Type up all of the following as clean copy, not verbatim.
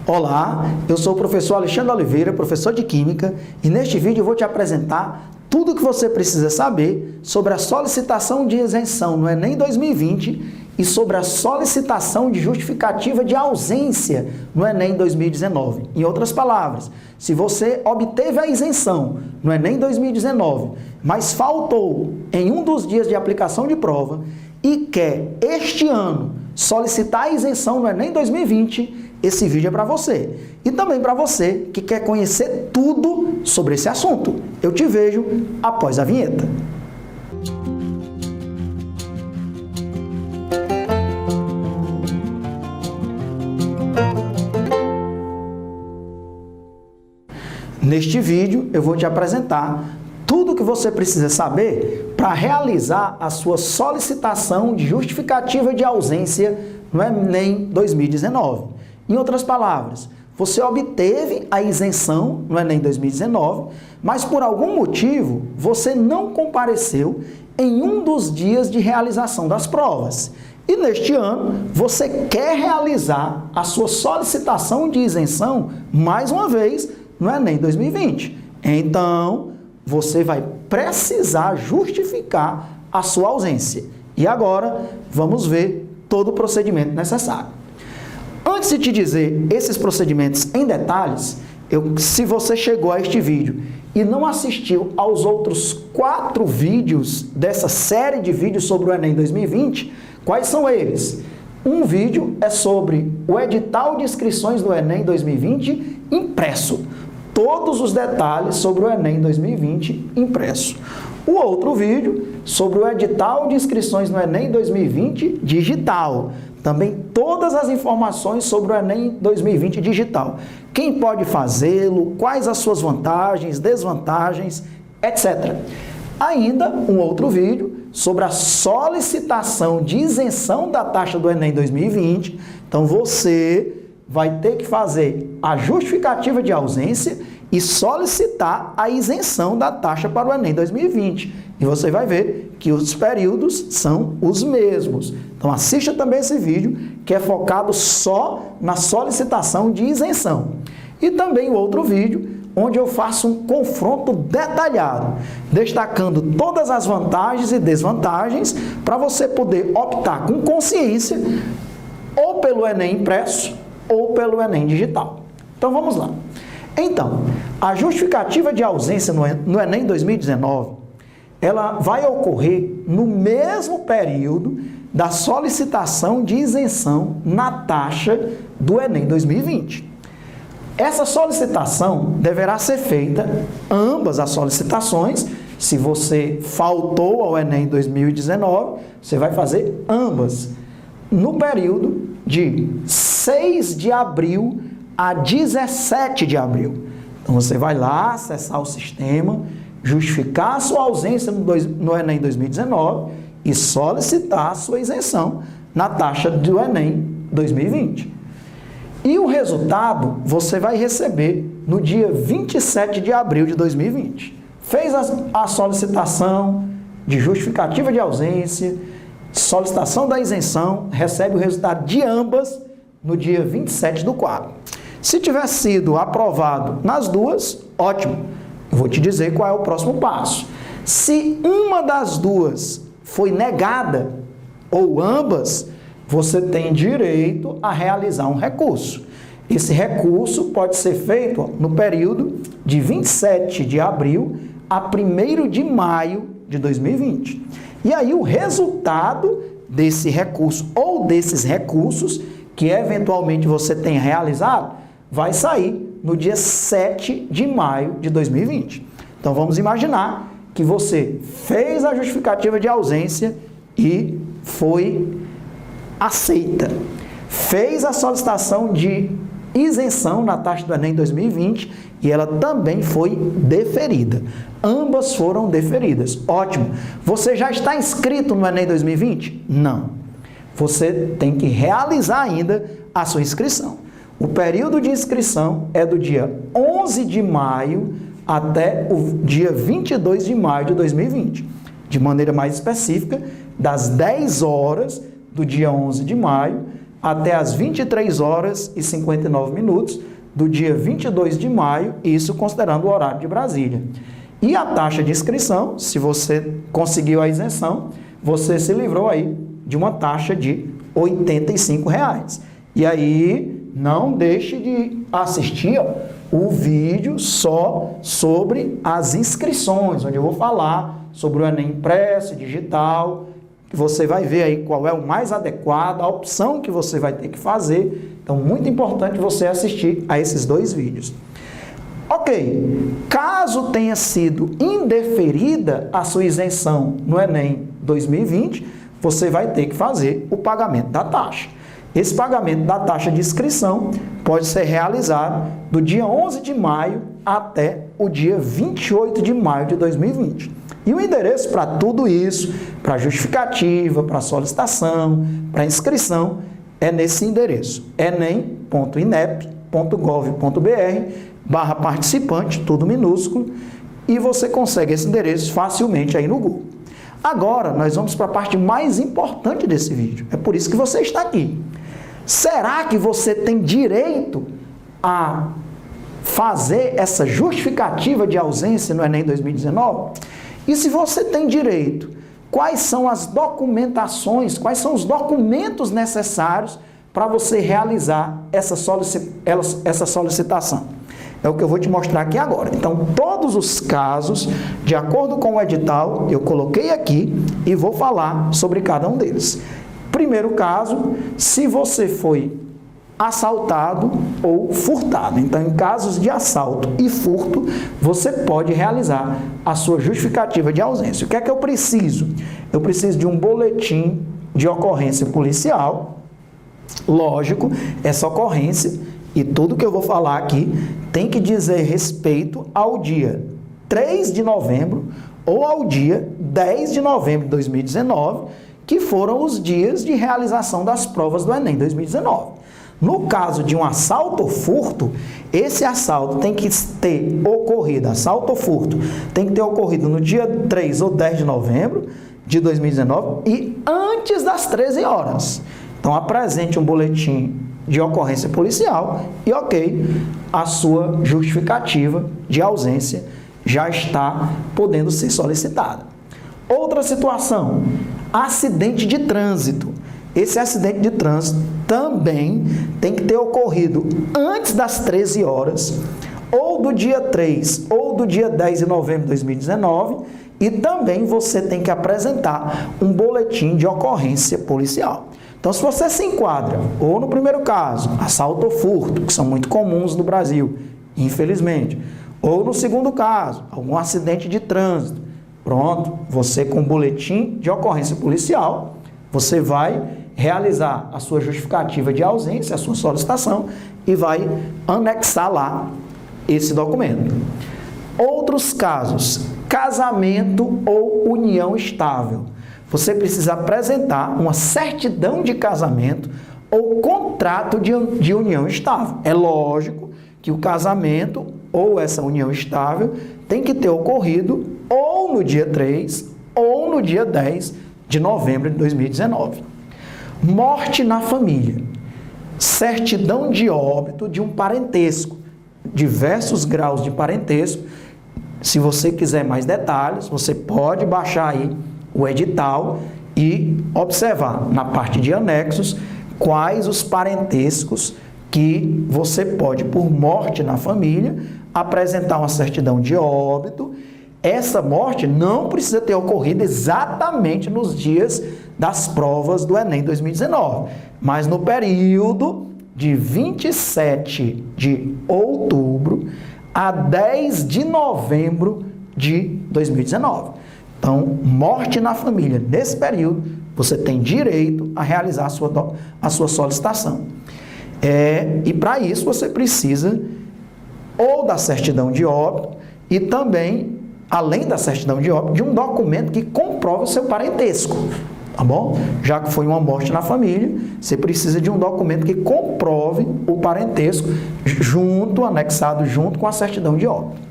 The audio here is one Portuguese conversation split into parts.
Olá, eu sou o professor Alexandre Oliveira, professor de Química, e neste vídeo eu vou te apresentar tudo o que você precisa saber sobre a solicitação de isenção no Enem 2020 e sobre a solicitação de justificativa de ausência no Enem 2019. Em outras palavras, se você obteve a isenção no Enem 2019, mas faltou em um dos dias de aplicação de prova e quer este ano solicitar a isenção no Enem 2020, esse vídeo é para você. E também para você que quer conhecer tudo sobre esse assunto. Eu te vejo após a vinheta. Neste vídeo eu vou te apresentar tudo o que você precisa saber para realizar a sua solicitação de justificativa de ausência no Enem 2019. Em outras palavras, você obteve a isenção no Enem 2019, mas por algum motivo você não compareceu em um dos dias de realização das provas. E neste ano você quer realizar a sua solicitação de isenção mais uma vez no Enem 2020. Então, você vai precisar justificar a sua ausência. E agora, vamos ver todo o procedimento necessário. Antes de te dizer esses procedimentos em detalhes, se você chegou a este vídeo e não assistiu aos outros 4 vídeos dessa série de vídeos sobre o Enem 2020, quais são eles? Um vídeo é sobre o edital de inscrições do Enem 2020 impresso. Todos os detalhes sobre o Enem 2020 impresso. O outro vídeo sobre o edital de inscrições no Enem 2020 digital. Também todas as informações sobre o Enem 2020 digital. Quem pode fazê-lo, quais as suas vantagens, desvantagens, etc. Ainda um outro vídeo sobre a solicitação de isenção da taxa do Enem 2020. Então você vai ter que fazer a justificativa de ausência e solicitar a isenção da taxa para o Enem 2020. E você vai ver que os períodos são os mesmos. Então assista também esse vídeo, que é focado só na solicitação de isenção. E também o outro vídeo, onde eu faço um confronto detalhado, destacando todas as vantagens e desvantagens para você poder optar com consciência ou pelo Enem impresso ou pelo Enem digital. Então vamos lá. Então, a justificativa de ausência no Enem 2019, ela vai ocorrer no mesmo período da solicitação de isenção na taxa do Enem 2020. Essa solicitação deverá ser feita, ambas as solicitações, se você faltou ao Enem 2019, você vai fazer ambas, no período de 6 de abril a 17 de abril. Então você vai lá acessar o sistema, justificar a sua ausência no Enem 2019 e solicitar a sua isenção na taxa do Enem 2020. E o resultado você vai receber no dia 27 de abril de 2020. Fez a solicitação de justificativa de ausência, solicitação da isenção, recebe o resultado de ambas no dia 27 do 4. Se tiver sido aprovado nas duas, ótimo. Eu vou te dizer qual é o próximo passo. Se uma das duas foi negada, ou ambas, você tem direito a realizar um recurso. Esse recurso pode ser feito no período de 27 de abril a 1º de maio de 2020. E aí o resultado desse recurso ou desses recursos que eventualmente você tenha realizado vai sair no dia 7 de maio de 2020. Então vamos imaginar que você fez a justificativa de ausência e foi aceita. Fez a solicitação de isenção na taxa do Enem 2020 e ela também foi deferida. Ambas foram deferidas. Ótimo. Você já está inscrito no Enem 2020? Não. Você tem que realizar ainda a sua inscrição. O período de inscrição é do dia 11 de maio até o dia 22 de maio de 2020. De maneira mais específica, das 10 horas do dia 11 de maio até as 23 horas e 59 minutos do dia 22 de maio, isso considerando o horário de Brasília. E a taxa de inscrição, se você conseguiu a isenção, você se livrou aí de uma taxa de R$ 85. E aí, não deixe de assistir o vídeo só sobre as inscrições, onde eu vou falar sobre o Enem impresso, digital. Você vai ver aí qual é o mais adequado, a opção que você vai ter que fazer. Então, muito importante você assistir a esses 2 vídeos. Ok, caso tenha sido indeferida a sua isenção no Enem 2020, você vai ter que fazer o pagamento da taxa. Esse pagamento da taxa de inscrição pode ser realizado do dia 11 de maio até o dia 28 de maio de 2020. E o endereço para tudo isso, para justificativa, para solicitação, para inscrição, é nesse endereço, enem.inep.gov.br/participante, tudo minúsculo, e você consegue esse endereço facilmente aí no Google. Agora, nós vamos para a parte mais importante desse vídeo, é por isso que você está aqui. Será que você tem direito a fazer essa justificativa de ausência no Enem 2019? E se você tem direito, quais são as documentações, quais são os documentos necessários para você realizar essa solicitação? É o que eu vou te mostrar aqui agora. Então, todos os casos, de acordo com o edital, eu coloquei aqui e vou falar sobre cada um deles. Primeiro caso, se você foi assaltado ou furtado. Então, em casos de assalto e furto, você pode realizar a sua justificativa de ausência. O que é que eu preciso? Eu preciso de um boletim de ocorrência policial. Lógico, essa ocorrência e tudo que eu vou falar aqui tem que dizer respeito ao dia 3 de novembro ou ao dia 10 de novembro de 2019, que foram os dias de realização das provas do Enem 2019. No caso de um assalto ou furto, esse assalto tem que ter ocorrido, assalto ou furto, tem que ter ocorrido no dia 3 ou 10 de novembro de 2019 e antes das 13 horas. Então, apresente um boletim de ocorrência policial e, ok, a sua justificativa de ausência já está podendo ser solicitada. Outra situação, acidente de trânsito. Esse acidente de trânsito também tem que ter ocorrido antes das 13 horas, ou do dia 3 ou do dia 10 de novembro de 2019, e também você tem que apresentar um boletim de ocorrência policial. Então, se você se enquadra, ou no primeiro caso, assalto ou furto, que são muito comuns no Brasil, infelizmente, ou no segundo caso, algum acidente de trânsito, pronto, você com boletim de ocorrência policial, você vai realizar a sua justificativa de ausência, a sua solicitação, e vai anexar lá esse documento. Outros casos, casamento ou união estável. Você precisa apresentar uma certidão de casamento ou contrato de união estável. É lógico que o casamento ou essa união estável tem que ter ocorrido ou no dia 3 ou no dia 10 de novembro de 2019. Morte na família. Certidão de óbito de um parentesco. Diversos graus de parentesco. Se você quiser mais detalhes, você pode baixar aí o edital e observar na parte de anexos quais os parentescos que você pode, por morte na família, apresentar uma certidão de óbito. Essa morte não precisa ter ocorrido exatamente nos dias das provas do Enem 2019, mas no período de 27 de outubro a 10 de novembro de 2019. Então, morte na família, nesse período, você tem direito a realizar a sua solicitação. E para isso você precisa ou da certidão de óbito e também, além da certidão de óbito, de um documento que comprove o seu parentesco, tá bom? Já que foi uma morte na família, você precisa de um documento que comprove o parentesco anexado junto com a certidão de óbito.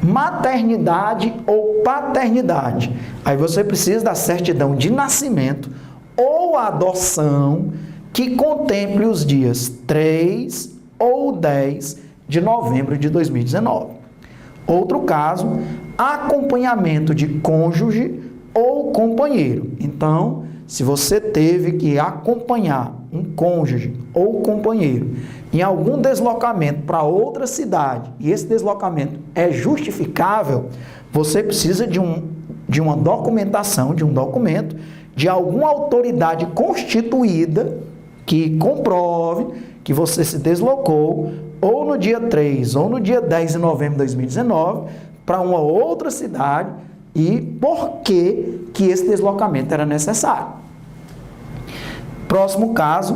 Maternidade ou paternidade. Aí você precisa da certidão de nascimento ou adoção que contemple os dias 3 ou 10 de novembro de 2019. Outro caso, acompanhamento de cônjuge ou companheiro. Então, se você teve que acompanhar um cônjuge ou companheiro em algum deslocamento para outra cidade e esse deslocamento é justificável, você precisa de uma documentação, de um documento, de alguma autoridade constituída que comprove que você se deslocou ou no dia 3 ou no dia 10 de novembro de 2019 para uma outra cidade e por que esse deslocamento era necessário. Próximo caso,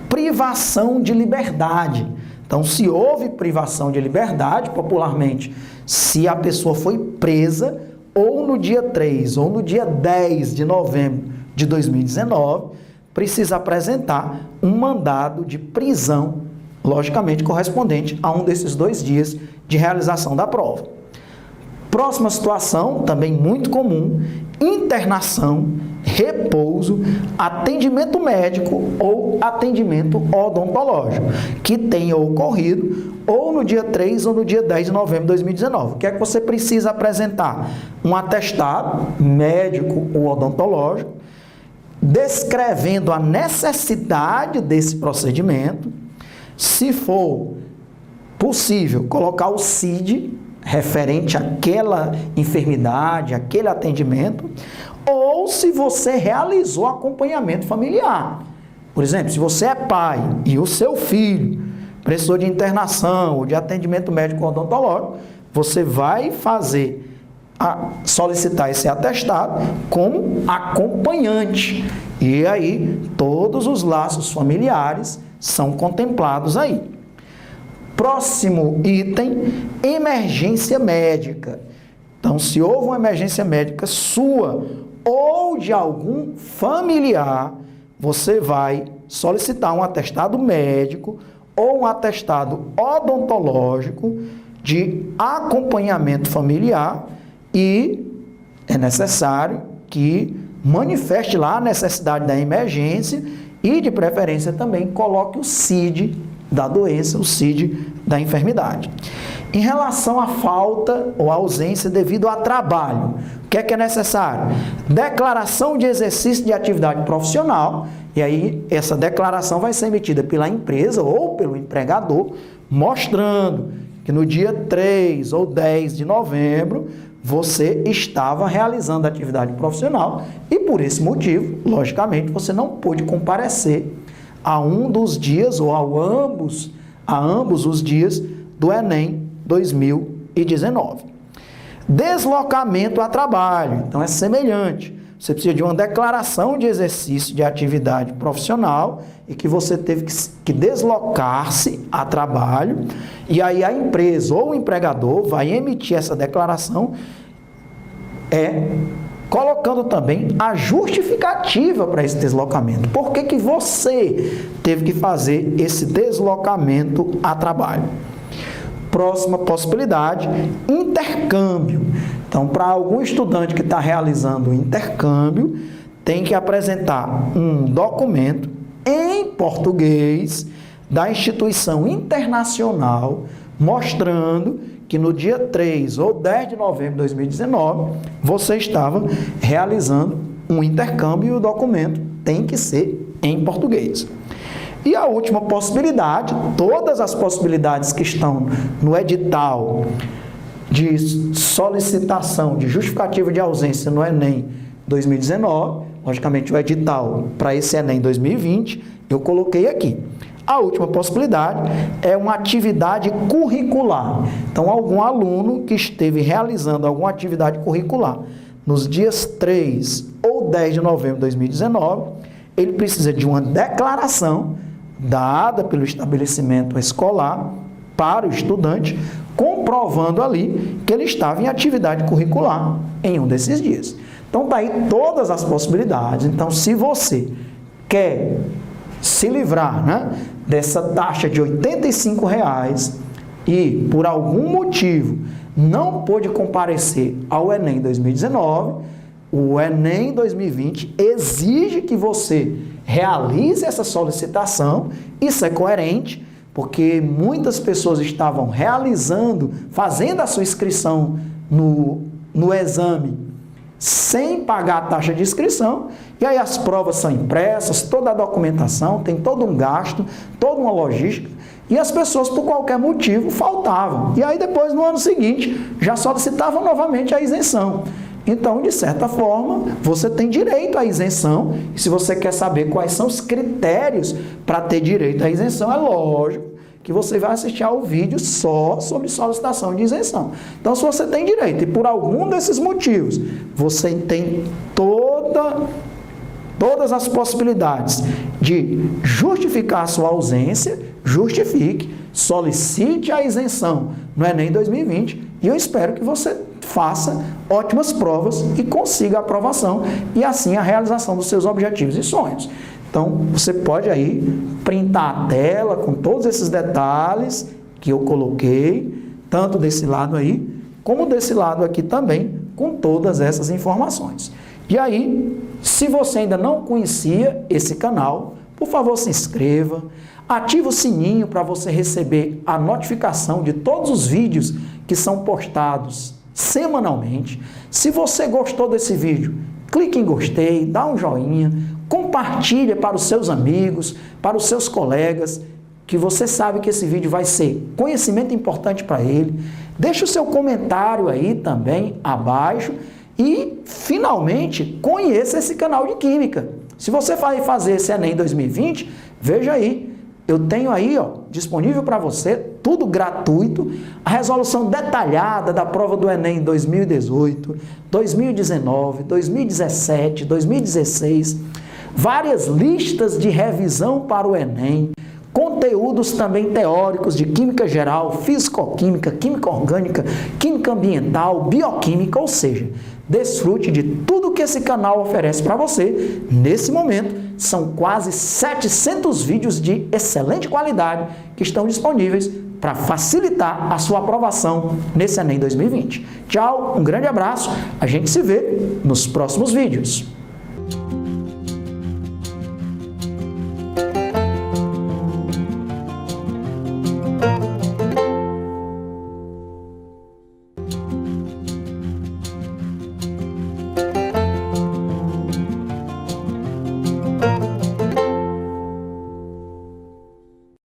privação de liberdade. Então, se houve privação de liberdade, popularmente, se a pessoa foi presa ou no dia 3 ou no dia 10 de novembro de 2019, precisa apresentar um mandado de prisão, logicamente correspondente a um desses 2 dias de realização da prova. Próxima situação, também muito comum, internação, repouso, atendimento médico ou atendimento odontológico, que tenha ocorrido ou no dia 3 ou no dia 10 de novembro de 2019. O que é que você precisa apresentar? Um atestado médico ou odontológico, descrevendo a necessidade desse procedimento. Se for possível, colocar o CID, referente àquela enfermidade, àquele atendimento, ou se você realizou acompanhamento familiar. Por exemplo, se você é pai e o seu filho precisou de internação ou de atendimento médico odontológico, você vai solicitar esse atestado como acompanhante. E aí, todos os laços familiares são contemplados aí. Próximo item, emergência médica. Então, se houve uma emergência médica sua ou de algum familiar, você vai solicitar um atestado médico ou um atestado odontológico de acompanhamento familiar e é necessário que manifeste lá a necessidade da emergência e, de preferência, também coloque o CID da doença, o CID da enfermidade. Em relação à falta ou ausência devido a trabalho, o que é necessário? Declaração de exercício de atividade profissional, e aí essa declaração vai ser emitida pela empresa ou pelo empregador, mostrando que no dia 3 ou 10 de novembro você estava realizando atividade profissional e por esse motivo, logicamente, você não pôde comparecer a um dos dias ou a ambos os dias do Enem 2019. Deslocamento a trabalho, então é semelhante. Você precisa de uma declaração de exercício de atividade profissional e que você teve que deslocar-se a trabalho e aí a empresa ou o empregador vai emitir essa declaração colocando também a justificativa para esse deslocamento. Por que você teve que fazer esse deslocamento a trabalho? Próxima possibilidade, intercâmbio. Então, para algum estudante que está realizando o intercâmbio, tem que apresentar um documento em português da instituição internacional, mostrando que no dia 3 ou 10 de novembro de 2019, você estava realizando um intercâmbio e o documento tem que ser em português. E a última possibilidade, todas as possibilidades que estão no edital de solicitação de justificativa de ausência no Enem 2019, logicamente o edital para esse Enem 2020, eu coloquei aqui. A última possibilidade é uma atividade curricular. Então, algum aluno que esteve realizando alguma atividade curricular nos dias 3 ou 10 de novembro de 2019, ele precisa de uma declaração dada pelo estabelecimento escolar para o estudante, comprovando ali que ele estava em atividade curricular em um desses dias. Então, está aí todas as possibilidades. Então, se você quer se livrar, dessa taxa de R$ 85,00 e, por algum motivo, não pôde comparecer ao Enem 2019, o Enem 2020 exige que você realize essa solicitação. Isso é coerente, porque muitas pessoas estavam realizando, fazendo a sua inscrição no exame sem pagar a taxa de inscrição, e aí as provas são impressas, toda a documentação, tem todo um gasto, toda uma logística, e as pessoas, por qualquer motivo, faltavam. E aí depois, no ano seguinte, já solicitavam novamente a isenção. Então, de certa forma, você tem direito à isenção, e se você quer saber quais são os critérios para ter direito à isenção, é lógico que você vai assistir ao vídeo só sobre solicitação de isenção. Então, se você tem direito e por algum desses motivos você tem todas as possibilidades de justificar a sua ausência, justifique, solicite a isenção no Enem 2020 e eu espero que você faça ótimas provas e consiga a aprovação e assim a realização dos seus objetivos e sonhos. Então, você pode aí printar a tela com todos esses detalhes que eu coloquei, tanto desse lado aí, como desse lado aqui também, com todas essas informações. E aí, se você ainda não conhecia esse canal, por favor, se inscreva, ative o sininho para você receber a notificação de todos os vídeos que são postados semanalmente. Se você gostou desse vídeo, clique em gostei, dá um joinha, compartilha para os seus amigos, para os seus colegas, que você sabe que esse vídeo vai ser conhecimento importante para ele. Deixe o seu comentário aí também abaixo e, finalmente, conheça esse canal de Química. Se você vai fazer esse Enem 2020, veja aí, eu tenho aí disponível para você, tudo gratuito, a resolução detalhada da prova do Enem 2018, 2019, 2017, 2016, várias listas de revisão para o Enem, conteúdos também teóricos de química geral, fisicoquímica, química orgânica, química ambiental, bioquímica, ou seja, desfrute de tudo que esse canal oferece para você. Nesse momento, são quase 700 vídeos de excelente qualidade que estão disponíveis para facilitar a sua aprovação nesse Enem 2020. Tchau, um grande abraço, a gente se vê nos próximos vídeos.